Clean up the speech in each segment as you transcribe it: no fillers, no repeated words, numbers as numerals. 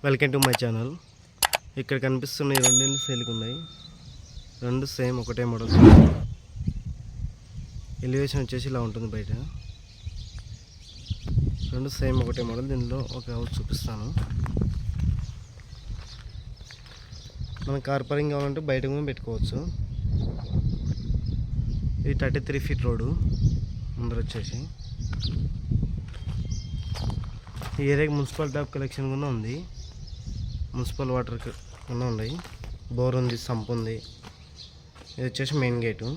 Welcome to my channel. ఇక్కడ కనిపిస్తున్న ఈ రెండు సేల్కి ఉన్నాయి. రెండు సేమ్ ఒకటే మోడల్. ఎలివేషన్ వచ్చేసి ఇలా ఉంటుంది. బయట రెండు సేమ్ ఒకటే మోడల్. దీనిలో ఒక హౌస్ చూపిస్తాను. మనం కార్ పార్కింగ్ కావాలంటే బయట కూడా పెట్టుకోవచ్చు. ఇది 33 ఫీట్ రోడ్డు ముందర వచ్చేసి. ఈ ఏరియాకి మున్సిపల్ ట్యాప్ కలెక్షన్ కూడా ఉంది. మున్సిపల్ వాటర్ కూడా ఉన్నాయి. బోర్ ఉంది, సంప్ ఉంది. ఇది వచ్చేసి మెయిన్ గేటు.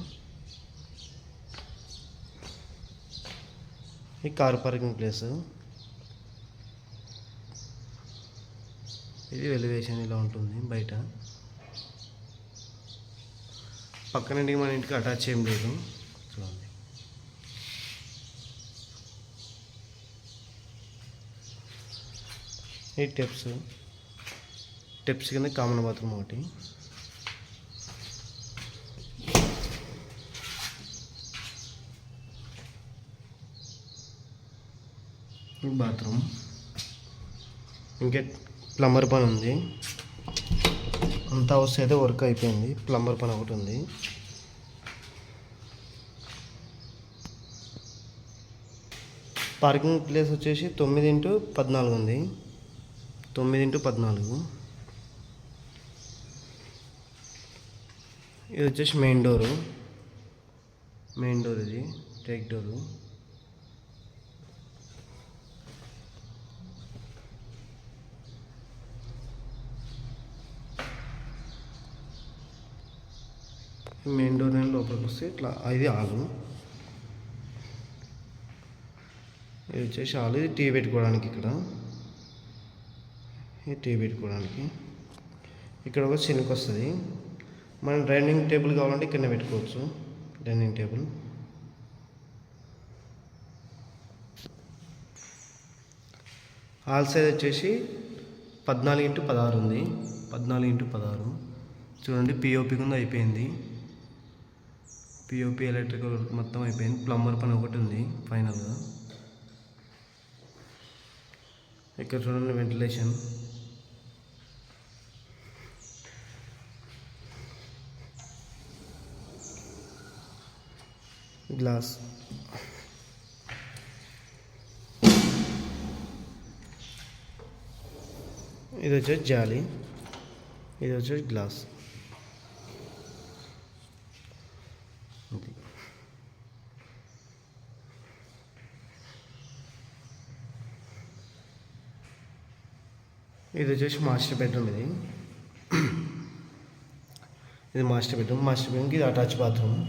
ఈ కార్ పార్కింగ్ ప్లేస్. ఇది ఎలివేషన్ ఇలా ఉంటుంది. బయట పక్కన ఇంటికి మన ఇంటికి అటాచ్ ఏం లేదు. చూడండి, ఈ స్టెప్స్ కింద కామన్ బాత్రూమ్ ఒకటి. బాత్రూమ్ ఇంకా ప్లంబర్ పని ఉంది. అంత హౌస్ అయితే వర్క్ అయిపోయింది. ప్లంబర్ పని ఒకటి ఉంది. పార్కింగ్ ప్లేస్ వచ్చేసి 9x14 ఉంది. 9x14. ఇది వచ్చేసి మెయిన్ డోర్. ఇది టేక్ డోరు. మెయిన్ డోర్ అని లోపలికి వస్తే ఇట్లా ఇది హాలు. ఇది వచ్చేసి హాలు. ఇది టీ పెట్టుకోవడానికి. ఇది టీ పెట్టుకోవడానికి. ఇక్కడ ఒక సినుకు వస్తుంది. మనం డైనింగ్ టేబుల్ కావాలంటే ఇక్కడనే పెట్టుకోవచ్చు. Dining table. హాల్ సైజ్ వచ్చేసి 14x16 ఉంది. 14x16 చూడండి. పిఓపి కింద అయిపోయింది. పిఓపి ఎలక్ట్రికల్ వర్క్ మొత్తం అయిపోయింది. ప్లంబర్ పని ఒకటి ఉంది ఫైనల్గా. ఇక్కడ చూడండి వెంటిలేషన్. గ్లాస్. ఇది వచ్చేసి జాలి. ఇది వచ్చేసి గ్లాస్. ఇది వచ్చేసి మాస్టర్ బెడ్రూమ్. ఇది మాస్టర్ బెడ్రూమ్కి ఇది అటాచ్ బాత్రూమ్.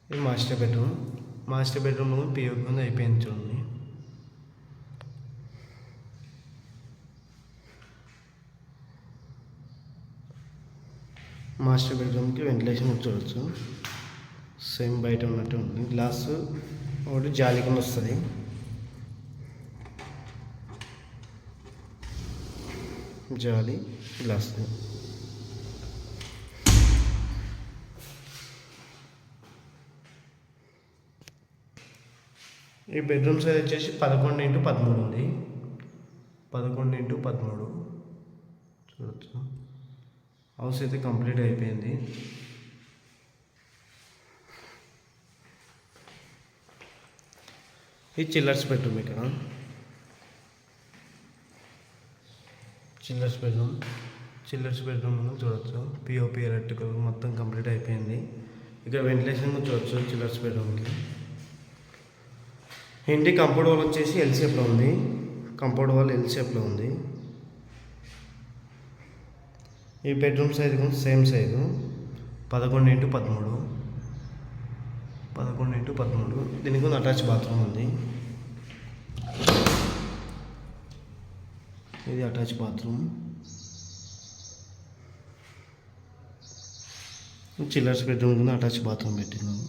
ఇది మాస్టర్ బెడ్రూమ్ పిఓపి కింద అయిపోయింది. చూడండి, మాస్టర్ బెడ్రూమ్కి వెంటిలేషన్ చూడవచ్చు. సేమ్ బయట ఉన్నట్టు ఉంటుంది. గ్లాస్ ఒకటి జాలి కింద వస్తుంది. జాలి, గ్లాస్. ఈ బెడ్రూమ్ సైజ్ వచ్చేసి 11x13 ఉంది. 11x13 చూడవచ్చు. హౌస్ అయితే కంప్లీట్ అయిపోయింది. ఇది చిల్లర్స్ బెడ్రూమ్. ఇక్కడ చిల్లర్స్ బెడ్రూమ్ చూడవచ్చు. పిఓపి ఎలక్ట్రికల్ మొత్తం కంప్లీట్ అయిపోయింది. ఇక్కడ వెంటిలేషన్ చూడవచ్చు చిల్లర్స్ బెడ్రూమ్కి. ఇంటి కంపౌండ్ వాల్ వచ్చేసి ఎల్ షేప్లో ఉంది. ఈ బెడ్రూమ్ సైజు కూడా సేమ్ సైజు 11x13. దీనికి కూడా అటాచ్ బాత్రూమ్ ఉంది. ఇది అటాచ్ బాత్రూమ్. చిల్లర్స్ బెడ్రూమ్ కింద అటాచ్ బాత్రూమ్ పెట్టినాను.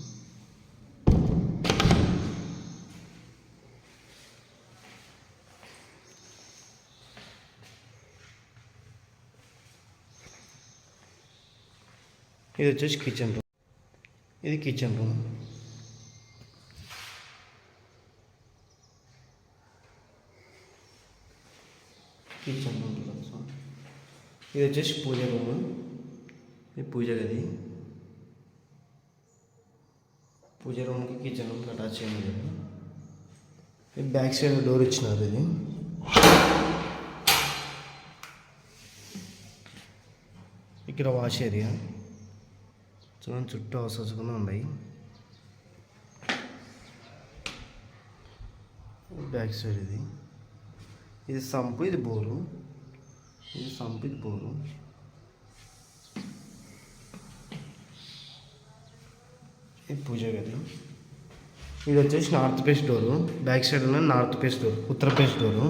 ఇది వచ్చేసి కిచెన్ రూమ్. ఇది కిచెన్ రూమ్. కిచెన్ రూమ్ చూడొచ్చు. ఇది వచ్చేసి పూజ రూము. ఇది పూజ గది. పూజ రూమ్కి కిచెన్ రూమ్కి అటాచ్ చేయండి కదా. ఇది బ్యాక్ సైడ్ డోర్ ఇచ్చినారు. ఇది ఇక్కడ వాష్ ఏరియా చూడండి, చుట్టూ హౌసెస్ కూడా ఉన్నాయి. బ్యాక్ సైడ్ ఇది సంపు, ఇది బోరు. ఇది సంపు, ఇది బోరు. ఇది పూజ గది. ఇది వచ్చేసి north face door. Back side ఉన్న నార్త్ ఫేస్ డోర్, ఉత్తర ఫేస్ డోరు.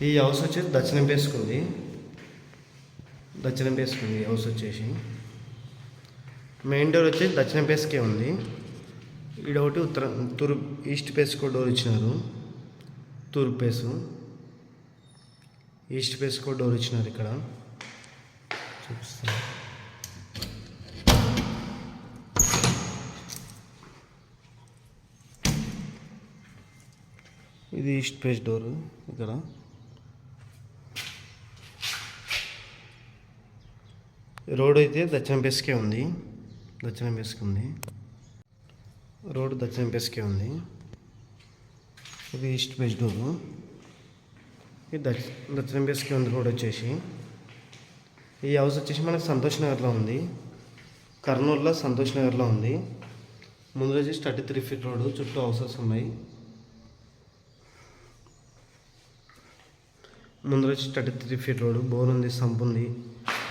ఈ హౌస్ వచ్చేసి దక్షిణం ఫేస్కుంది. దక్షిణం ఫేస్కుంది ఈ హౌస్ వచ్చేసి. మెయిన్ డోర్ వచ్చేసి దక్షిణం ఫేస్కే ఉంది. ఈడ ఒకటి తూర్పు ఈస్ట్ ఫేస్కో డోర్ ఇచ్చినారు. తూర్పు ఫేసు, ఈస్ట్ ఫేస్కో డోర్ ఇచ్చినారు. ఇక్కడ చూపిస్తాను. ఇది ఈస్ట్ ఫేస్ డోరు. ఇక్కడ రోడ్ అయితే దక్షిణం ఫేస్కే ఉంది. దక్షిణం ఫేస్కి ఉంది రోడ్. దక్షిణం ఫేస్కే ఉంది. ఇది ఈస్ట్ ఫేస్ డోరు. ఇది దక్షిణం ఫేస్కే ఉంది రోడ్ వచ్చేసి. ఈ హౌస్ వచ్చేసి మనకు సంతోష్ నగర్లో ఉంది. కర్నూలులో సంతోష్ నగర్లో ఉంది. ముందు వచ్చేసి 33 ఫీట్ రోడ్డు, చుట్టూ హౌసెస్ ఉన్నాయి. ముందు వచ్చి 33 ఫీట్ రోడ్డు, బోర్ ఉంది, సంప్ ఉంది.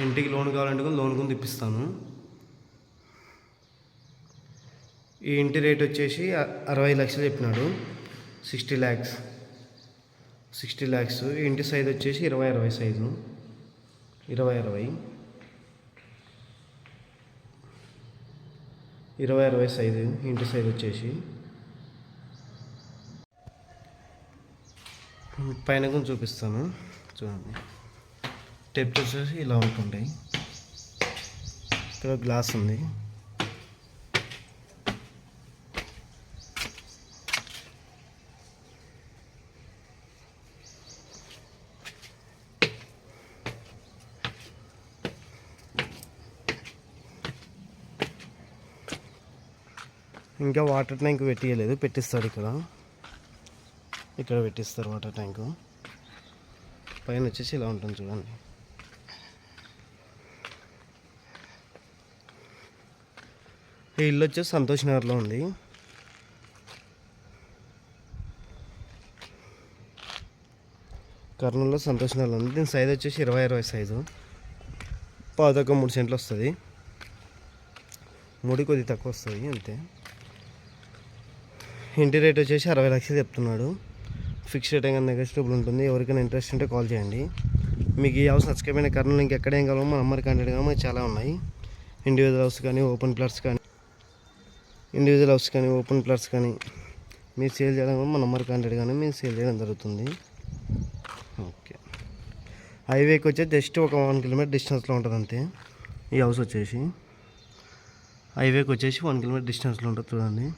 ఇంటికి లోన్ కావాలంటే కూడా లోన్ కొని తెప్పిస్తాను. ఈ ఇంటి రేట్ వచ్చేసి 60 లక్షలు చెప్పినాడు. 60 lakhs. ఈ ఇంటి సైజు వచ్చేసి 20x20 సైజు. 20x20 సైజు ఇంటి సైజు వచ్చేసి. పైన కొంచెం చూపిస్తాను చూడండి. స్టెప్స్ వచ్చేసి ఇలా ఉంటుంటాయి. ఇక్కడ గ్లాస్ ఉంది. ఇంకా వాటర్ ట్యాంక్ పెట్టియలేదు, పెట్టిస్తాడు. ఇక్కడ పెట్టిస్తారు వాటర్ ట్యాంకు. పైన వచ్చేసి ఇలా ఉంటుంది చూడండి. ఈ ఇల్లు వచ్చేసి సంతోష్ నగర్లో ఉంది. కర్నూలులో సంతోష్ నగర్లో ఉంది. దీని సైజు వచ్చేసి 20x20 సైజు. పాదొక 3 సెంట్లు వస్తుంది. ముడి కొద్ది తక్కువ వస్తుంది అంతే. ఇంటి రేట్ వచ్చేసి 60 లక్షలు చెప్తున్నాడు. ఫిక్స్ రేట్ ఇంకా నెగోషియబుల్ ఉంటుంది. ఎవరికైనా ఇంట్రెస్ట్ ఉంటే కాల్ చేయండి. మీకు ఈ హౌస్ నచ్చకపోయిన కర్నూలు ఇంకెక్కడ ఏం కావాలో మా నెంబర్ కాంటాక్ట్ కానీ మాకు చాలా ఉన్నాయి. ఇండివిజువల్ హౌస్ కానీ ఓపెన్ ప్లాట్స్ కానీ మీరు సేల్ చేయడం మా నెంబర్ కాంటాక్ట్ కానీ మేము సేల్ చేయడం జరుగుతుంది. ఓకే. హైవేకి వచ్చేసి జస్ట్ ఒక 1 కిలోమీటర్ డిస్టెన్స్లో ఉంటుంది అంతే. ఈ హౌస్ వచ్చేసి హైవేకి వచ్చేసి 1 కిలోమీటర్ డిస్టెన్స్లో ఉంటుంది చూడండి.